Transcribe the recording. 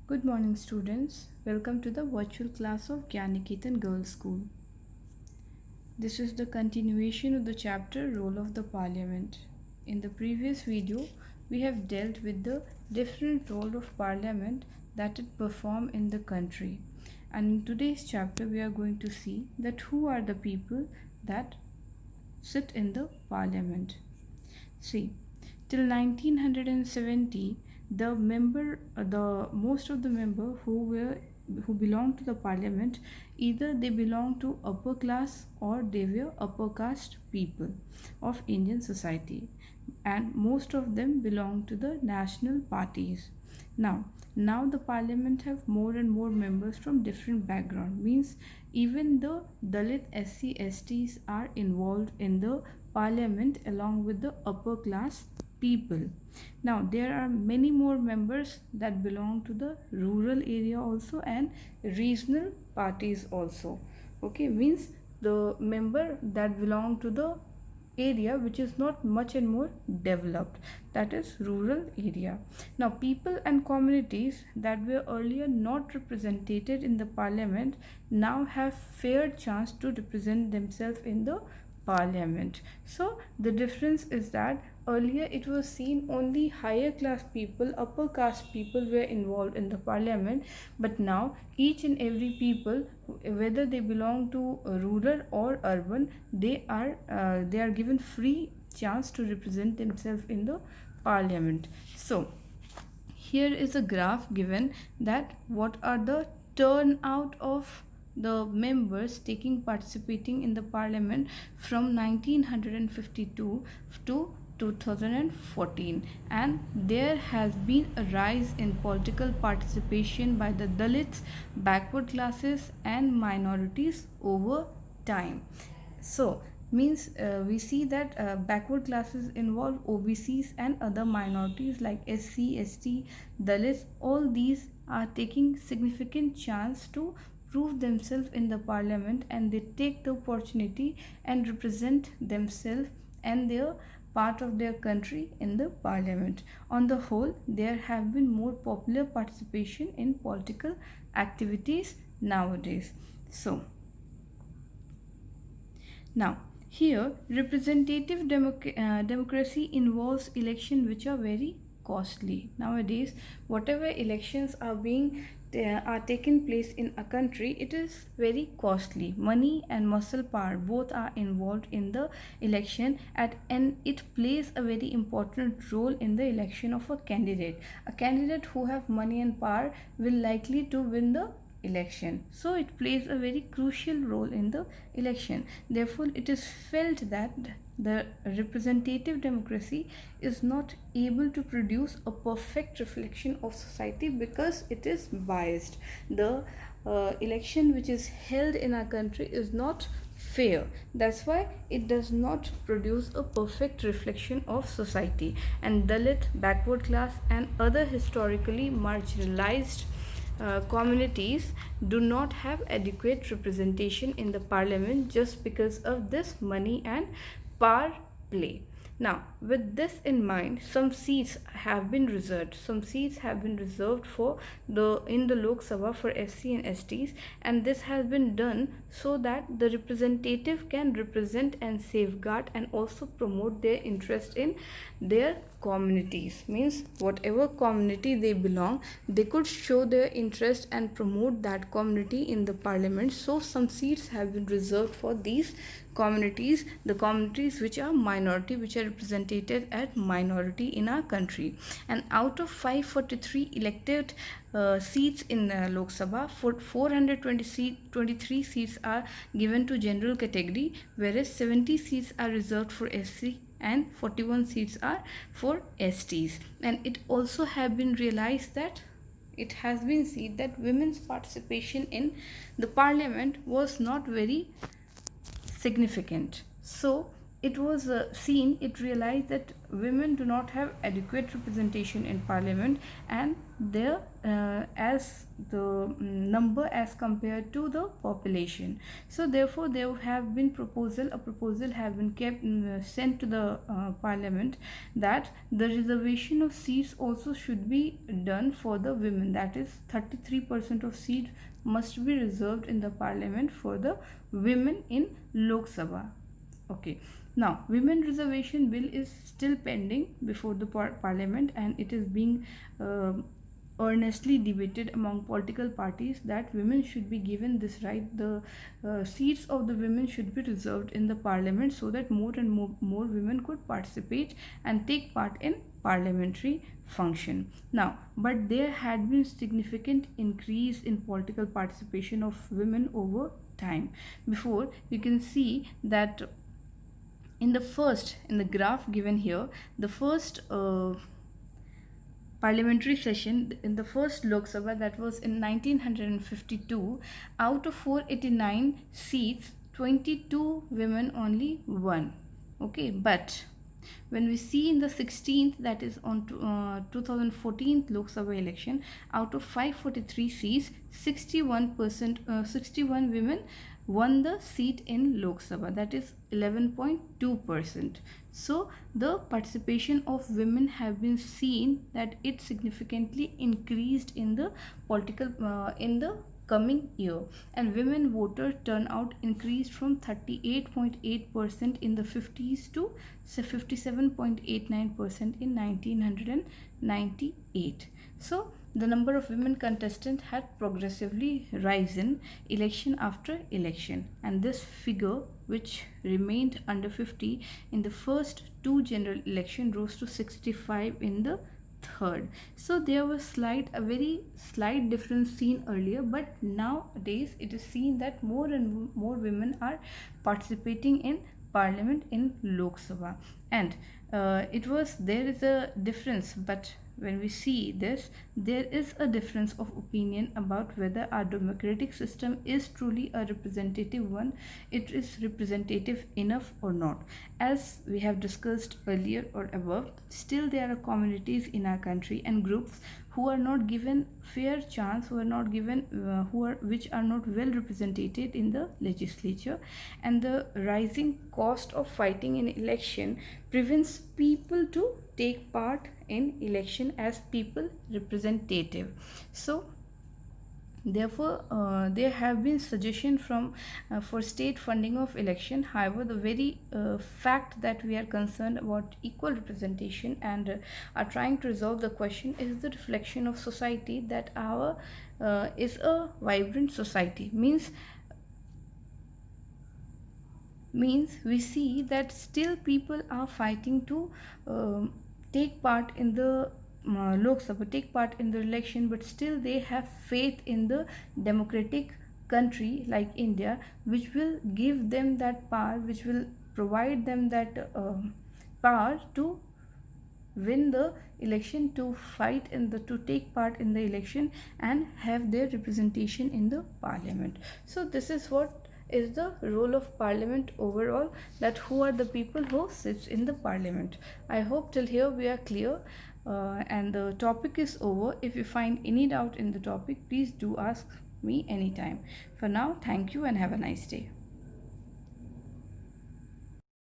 Good morning, students. Welcome to the virtual class of Gyaniketan Girls School. This is the continuation of the chapter Role of the Parliament. In the previous video, we have dealt with the different role of Parliament that it perform in the country. And in today's chapter, we are going to see that who are the people that sit in the Parliament. See, till 1970, the most of the member who belonged to the parliament, either they belonged to upper class or they were upper caste people of Indian society, and most of them belonged to the national parties. Now the parliament have more and more members from different background, means even the Dalit SC STs are involved in the parliament along with the upper class people. Now there are many more members that belong to the rural area also and regional parties also. Okay, means the member that belong to the area which is not much and more developed, that is rural area. Now people and communities that were earlier not represented in the parliament now have fair chance to represent themselves in the parliament. So the difference is that earlier it was seen only higher class people, upper caste people were involved in the parliament, but now each and every people, whether they belong to rural or urban, they are given free chance to represent themselves in the parliament. So here is a graph given that what are the turnout of the members participating in the parliament from 1952 to 2014, and there has been a rise in political participation by the Dalits, backward classes and minorities over time. So means we see that backward classes involve OBCs and other minorities like SC, ST, Dalits. All these are taking significant chance to prove themselves in the parliament, and they take the opportunity and represent themselves and their part of their country in the parliament. On the whole, there have been more popular participation in political activities nowadays. So now, here representative democracy involves election which are very costly. Nowadays, whatever elections are taking place in a country, it is very costly. Money and muscle power both are involved in the election, and it plays a very important role in the election of a candidate. A candidate who have money and power will likely to win the election, so it plays a very crucial role in the election. Therefore it is felt that the representative democracy is not able to produce a perfect reflection of society because it is biased. The election which is held in our country is not fair. That's why it does not produce a perfect reflection of society, and Dalit, backward class and other historically marginalized communities do not have adequate representation in the parliament just because of this money and power play. Now, with this in mind, some seats have been reserved. Some seats have been reserved for the in the Lok Sabha for SC and STs, and this has been done so that the representative can represent and safeguard and also promote their interest in their communities. Means whatever community they belong, they could show their interest and promote that community in the parliament. So some seats have been reserved for these communities, the communities which are minority, which are represented at minority in our country. And out of 543 elected seats in Lok Sabha, 423 seats are given to general category, whereas 70 seats are reserved for SC and 41 seats are for STs. And it also have been realized that it has been seen that women's participation in the parliament was not very significant. So it was seen, it realized that women do not have adequate representation in parliament, and their as the number as compared to the population. So therefore there have been a proposal have been kept sent to the parliament, that the reservation of seats also should be done for the women, that is 33% of seats must be reserved in the parliament for the women in Lok Sabha. Okay, now women reservation bill is still pending before the parliament, and it is being earnestly debated among political parties that women should be given this right. The seats of the women should be reserved in the parliament, so that more and more women could participate and take part in parliamentary function. Now, but there had been significant increase in political participation of women over time. Before, you can see that in the graph given here, the first parliamentary session in the first Lok Sabha, that was in 1952, out of 489 seats, 22 women only won. Okay, but when we see in the 16th, that is on 2014 Lok Sabha election, out of 543 seats, 61 women won the seat in Lok Sabha, that is 11.2%. So the participation of women have been seen that it significantly increased in the political in the coming year, and women voter turnout increased from 38.8% in the 50s to 57.89% in 1998. So the number of women contestants had progressively risen election after election, and this figure, which remained under 50 in the first two general election, rose to 65 in the third. So there was a very slight difference seen earlier, but nowadays it is seen that more and more women are participating in parliament in Lok Sabha, and there is a difference. But when we see this, there is a difference of opinion about whether our democratic system is truly a representative one, it is representative enough or not. As we have discussed earlier or above, still there are communities in our country and groups who are not given fair chance, who are not given which are not well represented in the legislature, and the rising cost of fighting in election prevents people to take part in election as people representative. So therefore there have been suggestion for state funding of election. However, the very fact that we are concerned about equal representation and are trying to resolve the question is the reflection of society, that our is a vibrant society. Means we see that still people are fighting to take part in the Lok Sabha, take part in the election, but still they have faith in the democratic country like India, which will give them that power, which will provide them that power to win the election, to fight in the to take part in the election and have their representation in the parliament. So this is what is the role of parliament overall, that who are the people who sits in the parliament. I hope till here we are clear, and the topic is over. If you find any doubt in the topic, please do ask me anytime. For now, thank you and have a nice day.